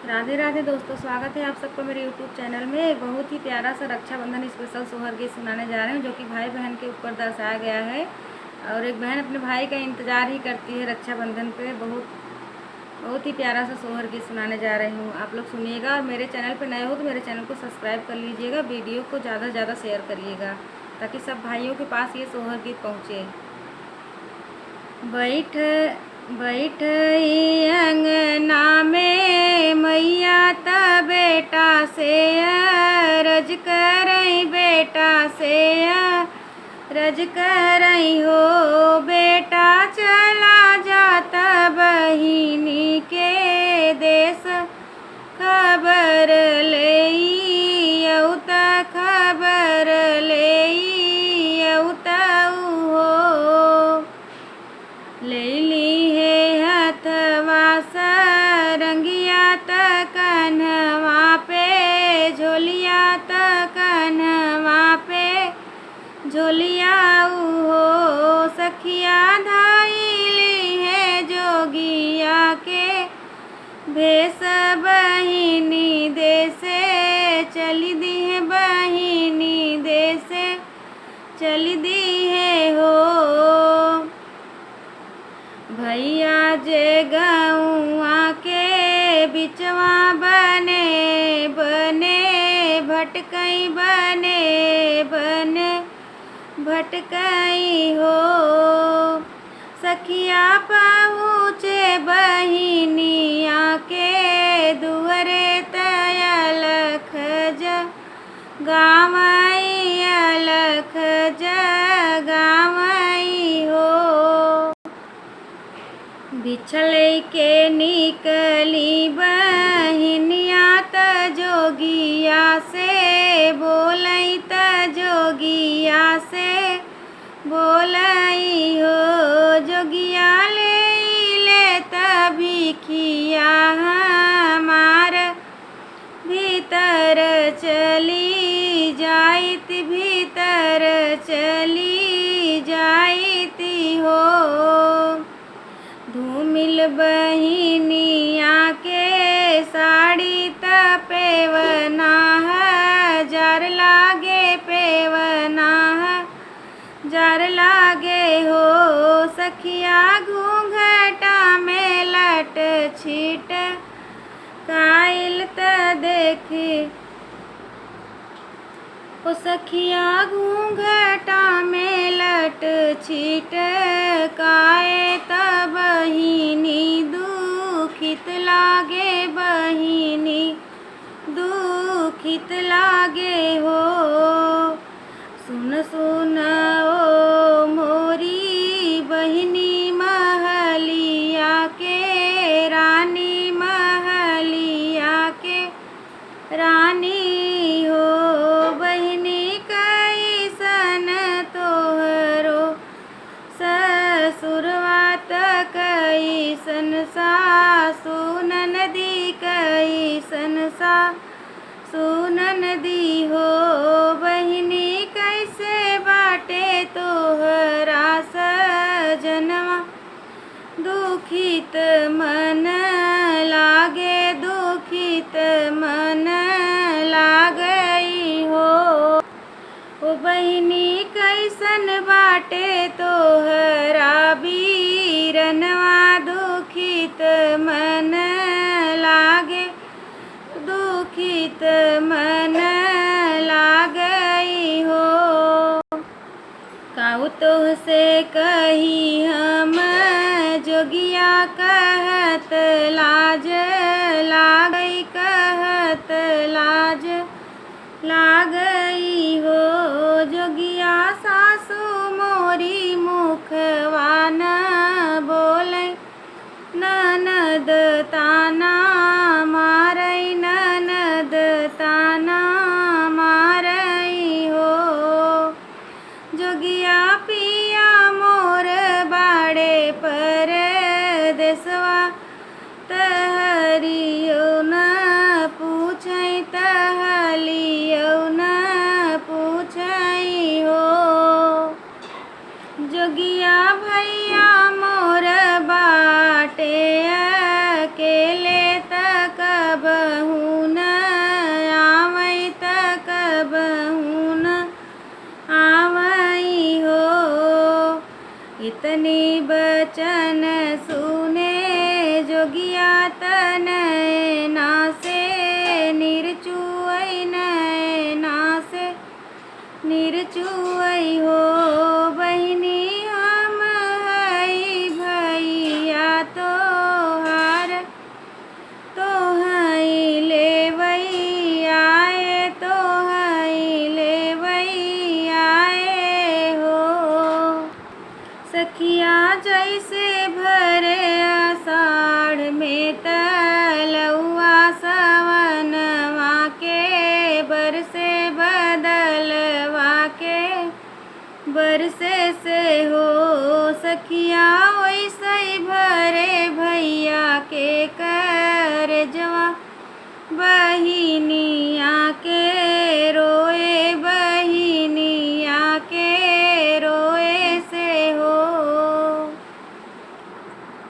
राधे राधे दोस्तों, स्वागत है आप सबका मेरे YouTube चैनल में। एक बहुत ही प्यारा सा रक्षाबंधन स्पेशल सोहर गीत सुनाने जा रहे हैं, जो कि भाई बहन के ऊपर दर्शाया गया है। और एक बहन अपने भाई का इंतज़ार ही करती है रक्षाबंधन पे। बहुत ही प्यारा सा सोहर गीत सुनाने जा रही हूँ, आप लोग सुनिएगा। और मेरे चैनल पर नए हो तो मेरे चैनल को सब्सक्राइब कर लीजिएगा, वीडियो को ज़्यादा से ज़्यादा शेयर करिएगा ताकि सब भाइयों के पास ये सोहर गीत पहुँचे। बैठ बैठ अंगना में मैया त बेटा से रज करई, बेटा से रज करई हो। बेटा चला जाता बहिनी के देश, खबर लेई औता, खबर लेई औता हो। लेली है हथवा सरंगिया त कन्हवा पे, झोलिया त कन्हवा पे झोलिया हो। सखिया धाइली है जोगिया के भेष, बहिनी देसे चली दी है, बहिनी देसे चली दी है हो। भैया जे गौआ के बिचवा बने बने भटकई, बने बने भटकई हो। सखिया पहुँचे बहिनिया के दुअरे तयलख गावई, अलख गावई हो। बिछले के निकली बहिनिया त जोगिया से बोलई, त जोगिया से बोलई हो। जोगिया ले भिखिया हमार भीतर चली जाइत, भीतर चली जाइती हो। धूमिल बहिनिया के साड़ी त पेवना जार लागे, पेवना जार लागे हो। सखिया घूंघटा में लट छीट काइल त देखी ओ। सखिया घूंघटा में लट छीट काए त बहिनी दुखित लागे, बहिनी दुखित लागे हो। सुन सुन ओ मोरी बहिनी महलिया के रानी, महलिया के रानी हो। बहिनी कैसन तोहरो ससुरवा त कैसन सासु ननदी, कैसन सासु ननदी हो। बहिनी कैसे बाटे तोहरा सजनवा, दुखित मन लागे, दुखित मन लागई हो। ओ बहिनी कैसन बाटे तोहरा बीरनवा, दुखित मन लागे, दुखित मन लागई हो। काऊ तोह से कही हम जोगिया कहत लाज लागई, कहत लाज लागई हो। जोगिया सासु मोरी मुखवा न बोलै, ननद ताना मारई, ननद ताना मारई हो। जोगिया पिया मोर बाड़े पर देसवा, तहरियो न पूछई, तहलियो न पूछई हो। जोगिया भैया मोर बाटे अकेले त इतनी बचन सुने जोगिया तनय नासे निर्चुअई नय नासे निर्चुअई हो बहिनी हम हई भैया तोहार तोहई लेवई आए तोहई लेवई आए हो। सखिया जैसे भरे आषाढ़ में तलुआ सवनवा के बरसे बदलवा के बरसे से हो सखिया वैसे भरे भैया के कर